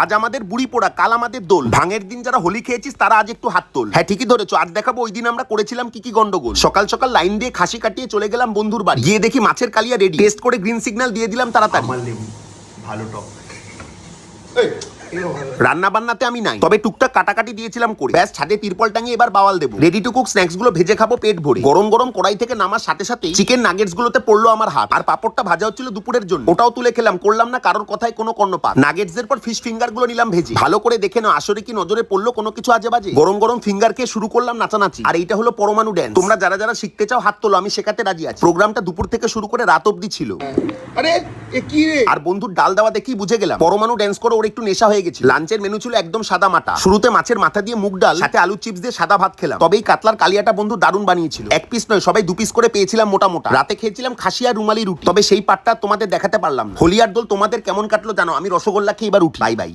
আজ আমাদের বুড়ি পোড়া, কাল আমাদের দোল। ভাঙের দিন যারা হোলি খেয়েছিস তারা আজ একটু হাত তোল। হ্যাঁ ঠিকই ধরেছো, আজ দেখাবো ওই দিন আমরা করেছিলাম কি কি গন্ডগোল। সকাল সকাল লাইন দিয়ে খাসি কাটিয়ে চলে গেলাম বন্ধুর বাড়ি। গিয়ে দেখি মাছের কালিয়া রেডি। টেস্ট করে গ্রিন সিগন্যাল দিয়ে দিলাম তাড়াতাড়ি। আমার লেবু ভালো টক। রান্না বান্নাতে আমি নাই, তবে টুকটাক কাটাকাটি দিয়েছিলাম করে। ব্যাস ছাদে তিরপল টাঙিয়ে এবার বাওয়াল দেবো। রেডি টু কুক স্ন্যাক্স গুলো ভেজে খাবো পেট ভরে। গরম গরম কড়াই থেকে নামার সাথে সাথে চিকেন নাগেটস গুলোতে পড়লো আমার হাত। আর পাপড়টা ভাজা হচ্ছিল দুপুরের জন্য, ওটাও তুলে খেলাম। করলাম না কারোর কথায় কোনো কর্ণপাত। নাগেটস এর পর ফিশ ফিঙ্গার গুলো নিলাম ভেজে। ভালো করে দেখে নাও আসলে কি নজরে পড়লো কোনো কিছু আজে বাজে। গরম গরম ফিঙ্গার খেয়ে শুরু করলাম নাচানাচি। আর এইটা হলো পরমাণু ড্যান্স। তোমরা যারা যারা শিখতে চাও হাত তোলো, আমি শেখাতে রাজি আছি। প্রোগ্রামটা দুপুর থেকে শুরু করে রাত অবধি ছিল। আরে এ কি রে? আর বন্ধুর ডাল দেওয়া দেখেই বুঝে গেলাম পরমাণু ড্যান্স করে ওর একটু নেশা হয়ে গেছে। লাঞ্চের মেনু ছিল একদম সাদা মাটা। শুরুতে মাছের মাথা দিয়ে মুগ ডাল, সাথে আলু চিপস দিয়ে সাদা ভাত খেলাম। তবেই কাতলার কালিয়াটা বন্ধু দারুণ বানিয়েছিল। এক পিস নয়, সবাই দু পিস করে পেয়েছিলাম মোটা মোটা। রাতে খেয়েছিলাম খাসি আর রুমালি রুটি। তবে সেই পাটটা তোমাদের দেখাতে পারলাম না। হোলি আর দোল তোমাদের কেমন কাটলো জানো। আমি রসগোল্লা খেয়ে এবার উঠি। Bye bye.